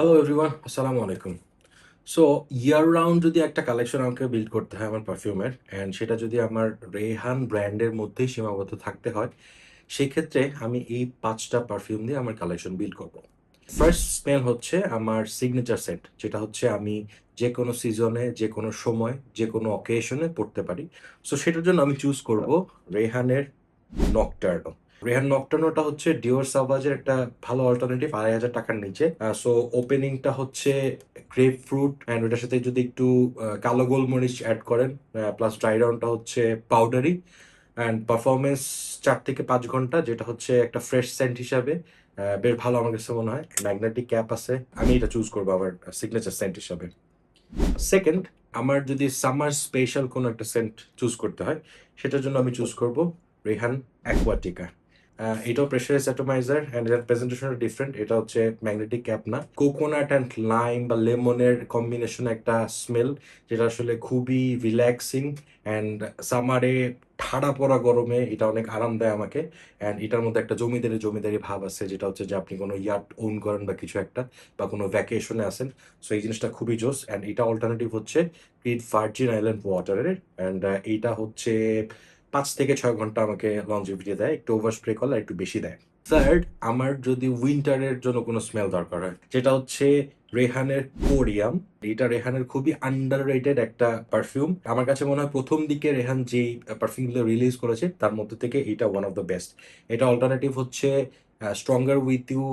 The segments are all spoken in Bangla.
হ্যালো এভরিওয়ান, আসসালামু আলাইকুম। সো ইয়ার রাউন্ড যদি একটা কালেকশন আমাকে বিল্ড করতে হয় আমার পারফিউমের অ্যান্ড সেটা যদি আমার রেহান ব্র্যান্ডের মধ্যেই সীমাবদ্ধ থাকতে হয়, সেক্ষেত্রে আমি এই ৫ টা পারফিউম দিয়ে আমার কালেকশন বিল্ড করব। ফার্স্ট স্মেল হচ্ছে আমার সিগনেচার সেন্ট, যেটা হচ্ছে আমি যেকোনো সিজনে, যেকোনো সময়, যেকোনো অকেশনে পড়তে পারি। সো সেটার জন্য আমি চুজ করব রেহানের নকটার্নো। রেহান নকটার্নোটা হচ্ছে ডিওর সাভাজের একটা ভালো অল্টারনেটিভ, ৳২,৫০০ র নিচে। সো ওপেনিংটা হচ্ছে গ্রেপ ফ্রুট অ্যান্ড ওটার সাথে যদি একটু কালো গোলমরিচ অ্যাড করেন, প্লাস ড্রাই ডাউনটা হচ্ছে পাউডারি অ্যান্ড পারফরমেন্স ৪ থেকে ৫ ঘন্টা, যেটা হচ্ছে একটা ফ্রেশ সেন্ট হিসাবে বেশ ভালো আমার কাছে মনে হয়। ম্যাগনেটিক ক্যাপ আছে। আমি এটা চুজ করবো আমার সিগনেচার সেন্ট হিসাবে। সেকেন্ড, আমার যদি সামার স্পেশাল কোনো একটা সেন্ট চুজ করতে হয়, সেটার জন্য আমি চুজ করব রেহান অ্যাকুয়াটিকা। এটাও প্রেশারাইজড অ্যাটমাইজার অ্যান্ড এটার প্রেজেন্টেশনটা ডিফারেন্ট। এটা হচ্ছে ম্যাগনেটিক ক্যাপ না, কোকোনাট অ্যান্ড লাইম বা লেমনের কম্বিনেশন একটা স্মেল, যেটা আসলে খুবই রিল্যাক্সিং অ্যান্ড সামারে ঠাড়া পড়া গরমে এটা অনেক আরাম দেয় আমাকে। অ্যান্ড এটার মধ্যে একটা জমিদারি জমিদারি ভাব আছে, যেটা হচ্ছে যে আপনি কোনো ইয়াট ওন করেন বা কিছু একটা, বা কোনো ভ্যাকেশনে আছেন। সো এই জিনিসটা খুবই জোস অ্যান্ড এটা অল্টারনেটিভ হচ্ছে গ্রেট ভার্জিন আইল্যান্ড ওয়াটারের অ্যান্ড এইটা হচ্ছে ৫ থেকে ৬ ঘন্টা আমাকে লংজিভিটি দেয়, একটু ওভার স্প্রে করলে একটু বেশি দেয়। থার্ড, আমার যদি উইন্টারের জন্য কোনো স্মেল দরকার হয়, যেটা হচ্ছে রেহানের কোরিয়াম। এটা রেহানের খুবই আন্ডার রেটেড একটা পারফিউম। আমার কাছে মনে হয় প্রথম দিকে রেহান যেই পারফিউমগুলো রিলিজ করেছে তার মধ্যে থেকে এটা ওয়ান অফ দ্য বেস্ট। এটা অল্টারনেটিভ হচ্ছে স্ট্রঙ্গার উইথ ইউ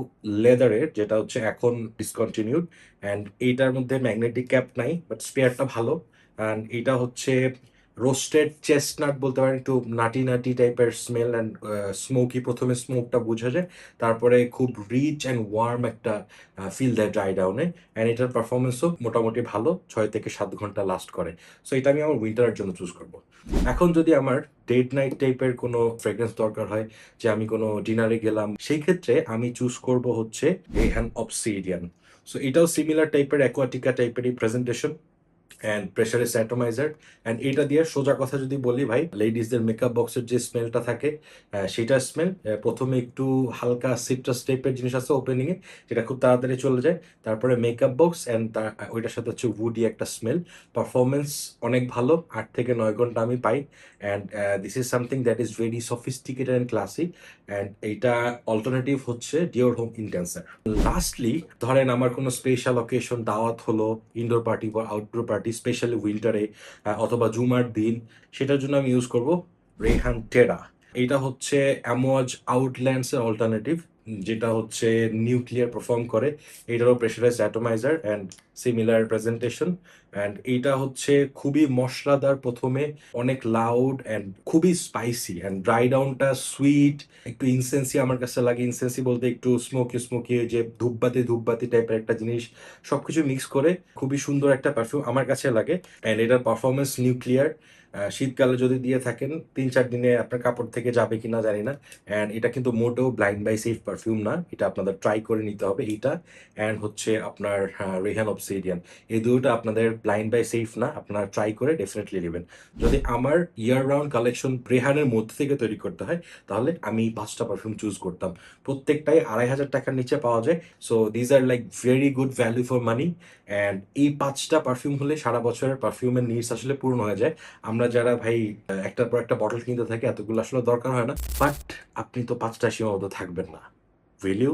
লেদারের, যেটা হচ্ছে এখন ডিসকন্টিনিউড অ্যান্ড এইটার মধ্যে ম্যাগনেটিক ক্যাপ নাই, বাট স্পেয়ারটা ভালো। অ্যান্ড এটা হচ্ছে রোস্টেড চেস্টনাট বলতে পারেন, একটু নাটি নাটি টাইপের স্মেল অ্যান্ড স্মোকি। প্রথমে স্মোকটা বোঝা যায়, তারপরে খুব রিচ অ্যান্ড ওয়ার্ম একটা ফিল দেয় ড্রাই ডাউনে। অ্যান্ড এটার পারফরমেন্সও মোটামুটি ভালো, ৬ থেকে ৭ ঘন্টা লাস্ট করে। সো এটা আমি আমার উইন্টারের জন্য চুজ করব। এখন যদি আমার ডেট নাইট টাইপের কোনো ফ্রেগ্রেন্স দরকার হয়, যে আমি কোনো ডিনারে গেলাম, সেই ক্ষেত্রে আমি চুজ করব হচ্ছে রেহান অবসিডিয়ান। সো এটাও সিমিলার টাইপের অ্যাকোয়াটিকা টাইপেরই প্রেজেন্টেশন অ্যান্ড প্রেশারে স্যাটোমাইজার। অ্যান্ড এটা দিয়ে সোজা কথা যদি বলি ভাই, লেডিসদের মেকআপ বক্সের যে স্মেলটা থাকে, সেটার স্মেল। প্রথমে একটু হালকা সিট্রাস টাইপের জিনিস আছে ওপেনিংয়ে, যেটা খুব তাড়াতাড়ি চলে যায়। তারপরে মেকআপ বক্স অ্যান্ড ওইটার সাথে হচ্ছে উডি একটা স্মেল। পারফরমেন্স অনেক ভালো, ৮ থেকে ৯ ঘন্টা আমি পাই। And this is something that is very sophisticated and classy. And এইটা অল্টারনেটিভ হচ্ছে ডিওর হোম ইন্টেন্সার। লাস্টলি, ধরেন আমার কোনো স্পেশাল অকেশন, দাওয়াত হলো, ইনডোর পার্টি বা আউটডোর পার্টি, স্পেশালি উইন্টারে অথবা জুমার দিন, সেটার জন্য আমি ইউজ করব রেহান টেরা। এটা হচ্ছে অ্যামোয়াজ আউটল্যান্ডসের অল্টারনেটিভ, যেটা হচ্ছে নিউক্লিয়ার পারফর্ম করে। এটারও pressurised atomiser and similar presentation. And এইটা হচ্ছে খুবই মশলাদার প্রথমে, অনেক লাউড অ্যান্ড খুবই স্পাইসি, অ্যান্ড ড্রাই ডাউনটা সুইট, একটু ইনসেন্সি আমার কাছে লাগে। ইনসেন্সি বলতে একটু স্মোকি স্মোকি, যে ধূপবাতি ধূপবাতি টাইপের একটা জিনিস, সবকিছু মিক্স করে খুবই সুন্দর একটা পারফিউম আমার কাছে লাগে। অ্যান্ড এটার পারফরমেন্স নিউক্লিয়ার। শীতকালে যদি দিয়ে থাকেন, ৩-৪ দিনে আপনার কাপড় থেকে যাবে কিনা জানি না। অ্যান্ড এটা কিন্তু মোটেও ব্লাইন্ড বাই সেফ পারফিউম না, এটা আপনাদের ট্রাই করে নিতে হবে। এইটা অ্যান্ড হচ্ছে আপনার রেহান অবসিডিয়ান, এই দুটোটা আপনাদের ব্লাইন্ড বাই সেফ না, আপনারা ট্রাই করে ডেফিনেটলি নেবেন। যদি আমার ইয়ার রাউন্ড কালেকশন রেহানের মধ্যে থেকে তৈরি করতে হয়, তাহলে আমি ৫টা পারফিউম চুজ করতাম। প্রত্যেকটাই ৳২,৫০০ নিচে পাওয়া যায়। So these are like very good value for money. And এই ৫টা পারফিউম হলে সারা বছরের পারফিউমের নিডস আসলে পূরণ হয়ে যায়। আমরা যারা ভাই একটার পর একটা বটল কিনতে থাকি, এতগুলো আসলে দরকার হয় না। বাট আপনি তো ৫টা সীমাবদ্ধ থাকবেন না। Will you?